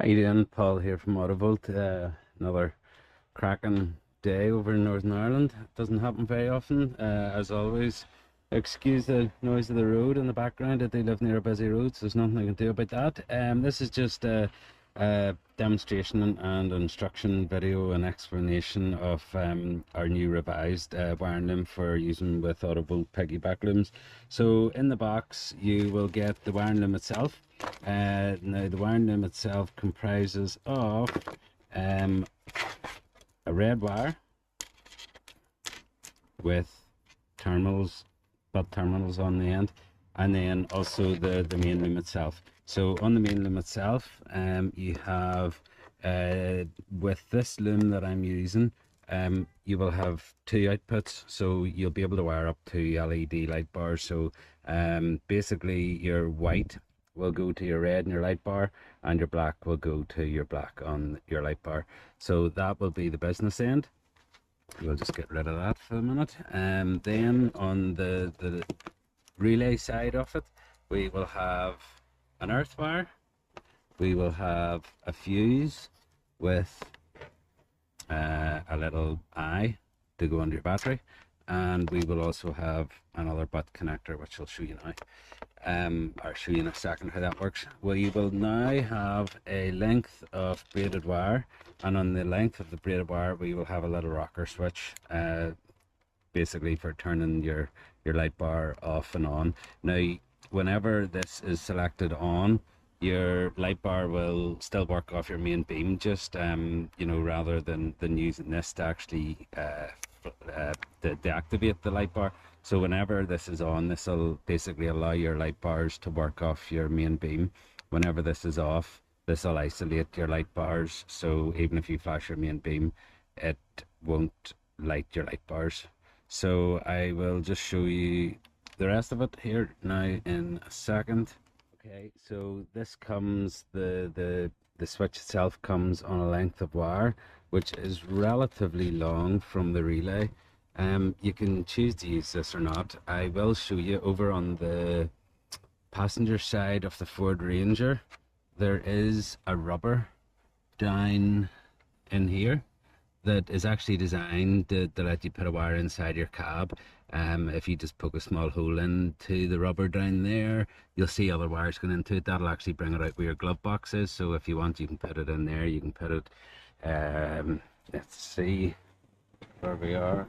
How you doing? Paul here from AutoVolt. Another cracking day over in Northern Ireland. It doesn't happen very often. As always, excuse the noise of the road in the background. I do live near a busy road, so there's nothing I can do about that. This is just a demonstration and instruction video and explanation of our new revised wiring loom for using with AutoVolt piggyback looms. So in the box you will get the wiring loom itself. Now the wiring loom itself comprises of a red wire with terminals, butt terminals on the end, and then also the main loom itself. So on the main loom itself, you have with this loom that I'm using, you will have two outputs, so you'll be able to wire up two LED light bars. So basically your white will go to your red in your light bar, and your black will go to your black on your light bar. So that will be the business end. We'll just get rid of that for a minute. Then on the relay side of it, we will have an earth wire, we will have a fuse with a little eye to go under your battery, and we will also have another butt connector, which I'll show you now. I'll show you in a second how that works. We will now have a length of braided wire, and on the length of the braided wire we will have a little rocker switch, basically for turning your light bar off and on. Now whenever this is selected on, your light bar will still work off your main beam, just you know, rather than using this to actually to deactivate the light bar. So whenever this is on, this will basically allow your light bars to work off your main beam. Whenever this is off, this will isolate your light bars, so even if you flash your main beam, it won't light your light bars. So I will just show you the rest of it here now in a second. Okay, so this comes, the switch itself comes on a length of wire which is relatively long from the relay. You can choose to use this or not. I will show you over on the passenger side of the Ford Ranger. There is a rubber down in here that is actually designed to let you put a wire inside your cab. If you just poke a small hole into the rubber down there, you'll see other wires going into it. That'll actually bring it out where your glove box is. So if you want, you can put it in there. You can put it, let's see where we are.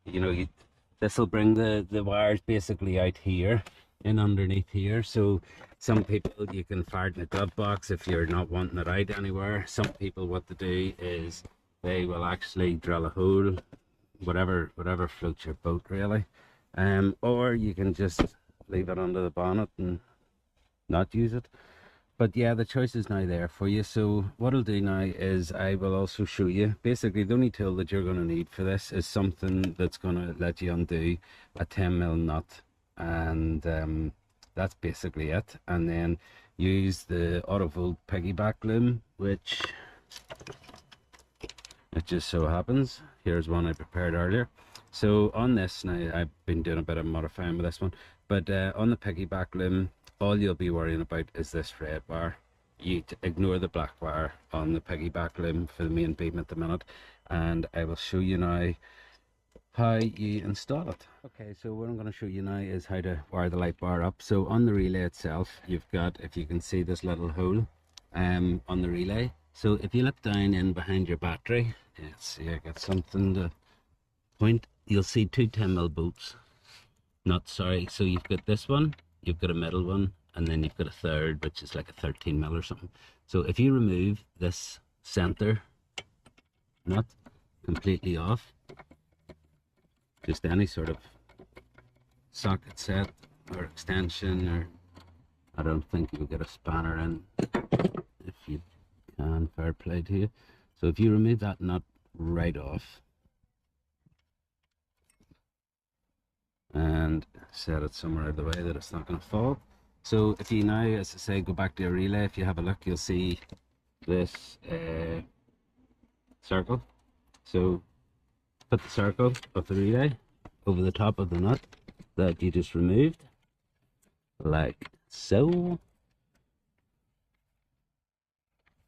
You know, this will bring the wires basically out here and underneath here. So some people, you can fire it in a glove box if you're not wanting it out anywhere. Some people, what to do is they will actually drill a hole, whatever floats your boat really, or you can just leave it under the bonnet and not use it. But yeah, the choice is now there for you. So what I'll do now is I will also show you, basically the only tool that you're going to need for this is something that's going to let you undo a 10mm nut, and that's basically it. And then use the AutoVolt piggyback loom, which it just so happens, here's one I prepared earlier. So on this, now I've been doing a bit of modifying with this one, but on the piggyback loom, all you'll be worrying about is this red wire. You ignore the black wire on the piggyback loom for the main beam at the minute, and I will show you now how you install it. Okay, so what I'm going to show you now is how to wire the light bar up. So on the relay itself, you've got, if you can see, this little hole on the relay. So if you look down in behind your battery, let's see, I got something to point. You'll see two 10mm bolts. Not sorry. So you've got this one, you've got a middle one, and then you've got a third, which is like a 13mm or something. So if you remove this center nut completely off, just any sort of socket set or extension, or I don't think you'll get a spanner in if you can, fair play to you. So if you remove that nut right off and set it somewhere out of the way that it's not going to fall. So if you now, as I say, go back to your relay, if you have a look, you'll see this circle. So put the circle of the relay over the top of the nut that you just removed, like so.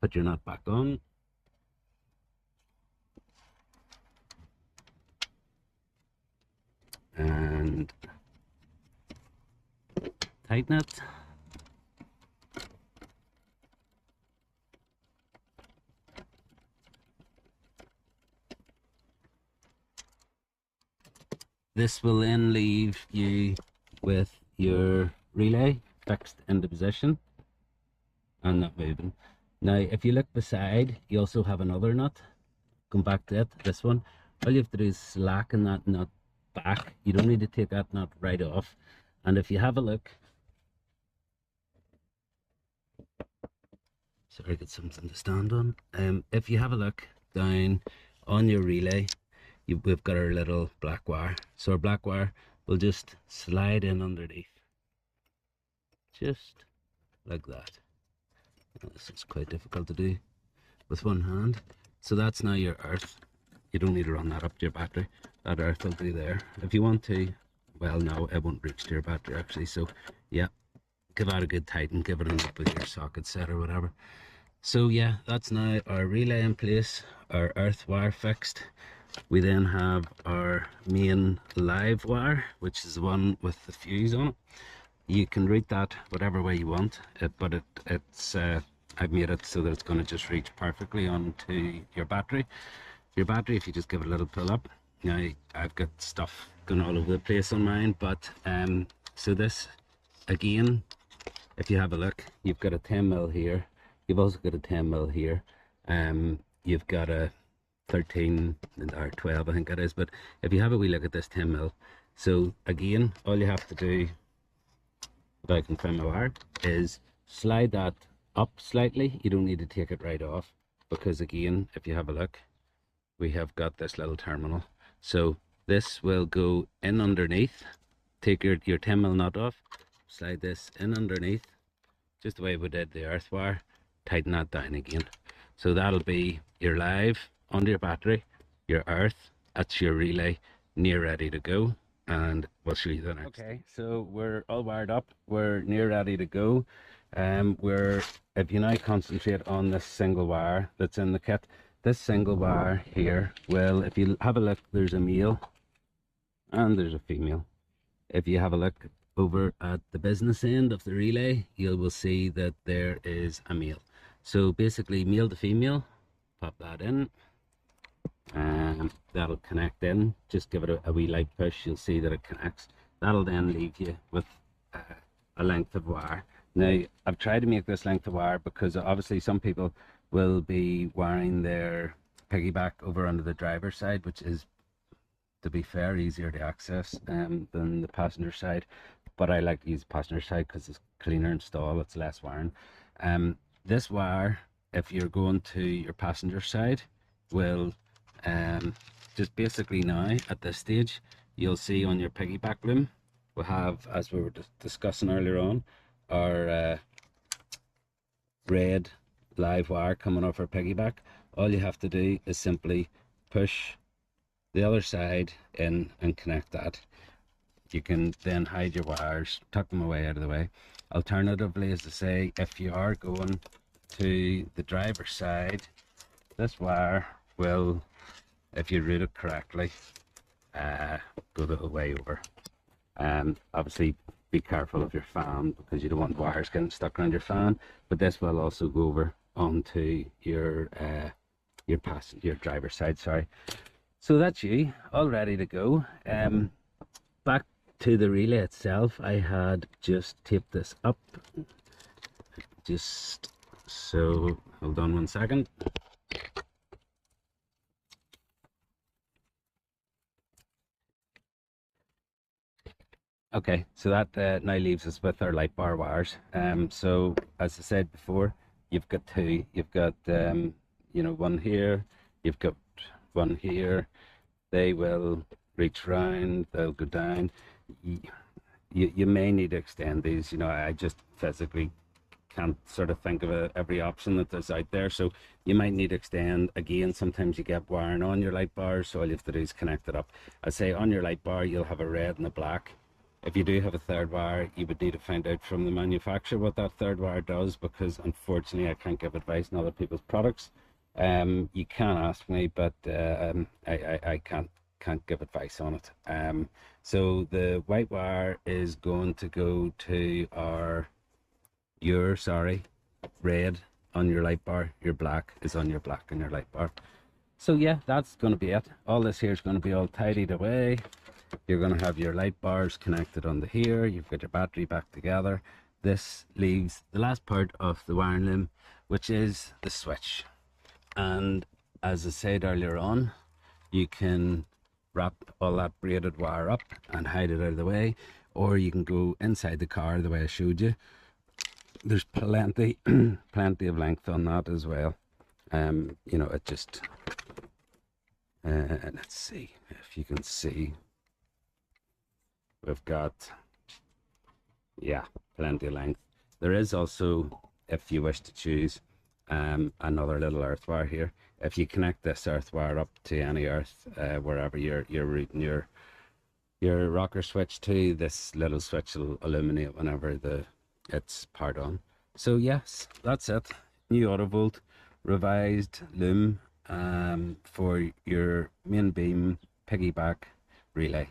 put your nut back on. And tighten it. This will then leave you with your relay fixed into position and not moving. Now, if you look beside, you also have another nut. Come back to it, this one. All you have to do is slacken that nut back. You don't need to take that nut right off. And if you have a look, sorry, get something to stand on. If you have a look down on your relay, we've got our little black wire. So our black wire will just slide in underneath, just like that. Now, this is quite difficult to do with one hand. So that's now your earth. You don't need to run that up to your battery. That earth will be there. If you want to, well, no, it won't reach to your battery actually. So yeah, give that a good tighten, give it up with your socket set or whatever. So yeah, that's now our relay in place, our earth wire fixed. We then have our main live wire, which is the one with the fuse on it. You can route that whatever way you want, but it's I've made it so that it's going to just reach perfectly onto your battery. Your battery, if you just give it a little pull up. Now I've got stuff going all over the place on mine, but so this again, if you have a look, you've got a 10mm here. You've also got a 10mm here. You've got a 13 or 12, I think it is. But if you have a wee look at this 10mm, so again, all you have to do, if I can find my wire, is slide that up slightly. You don't need to take it right off, because again, if you have a look, we have got this little terminal. So this will go in underneath. Take your 10mm nut off, slide this in underneath, just the way we did the earth wire, tighten that down again. So that'll be your live onto your battery, your earth, that's your relay, near ready to go, and we'll show you the next. Okay, so we're all wired up, we're near ready to go. If you now concentrate on this single wire that's in the kit, this single wire here will, if you have a look, there's a male and there's a female. If you have a look over at the business end of the relay, you will see that there is a male. So basically, male to female, pop that in, and that'll connect in. Just give it a wee light push, you'll see that it connects. That'll then leave you with a length of wire. Now, I've tried to make this length of wire because obviously some people will be wiring their piggyback over onto the driver's side, which is, to be fair, easier to access than the passenger side. But I like to use passenger side because it's cleaner install, it's less wiring. This wire, if you're going to your passenger side, will just basically now at this stage, you'll see on your piggyback loom, we'll have, as we were discussing earlier on, our red live wire coming off our piggyback. All you have to do is simply push the other side in and connect that. You can then hide your wires, tuck them away out of the way. Alternatively, as I say, if you are going to the driver's side, this wire will, if you route it correctly, go the whole way over. And obviously be careful of your fan, because you don't want wires getting stuck around your fan, but this will also go over onto your driver's side, sorry. So that's you all ready to go. Back to the relay itself, I had just taped this up, just so, hold on 1 second. Okay, so that now leaves us with our light bar wires. So as I said before, you've got two. You've got you know, one here, you've got one here. They will reach round, they'll go down. You may need to extend these. You know, I just physically can't sort of think of every option that is out there, so you might need to extend. Again, sometimes you get wiring on your light bars, so all you have to do is connect it up. I say on your light bar, you'll have a red and a black. If you do have a third wire, you would need to find out from the manufacturer what that third wire does, because unfortunately I can't give advice on other people's products. You can ask me, but I can't give advice on it. So the white wire is going to go to your red on your light bar. Your black is on your black on your light bar. So yeah, that's going to be it. All this here is going to be all tidied away. You're going to have your light bars connected onto here. You've got your battery back together. This leaves the last part of the wiring loom, which is the switch. And as I said earlier on, you can wrap all that braided wire up and hide it out of the way, or you can go inside the car the way I showed you. There's plenty plenty of length on that as well. You know, it just let's see if you can see. We've got, yeah, plenty of length. There is also, if you wish to choose, another little earth wire here. If you connect this earth wire up to any earth, wherever you're routing your rocker switch to, this little switch will illuminate whenever it's powered on. So yes, that's it. New AutoVolt revised loom for your main beam piggyback relay.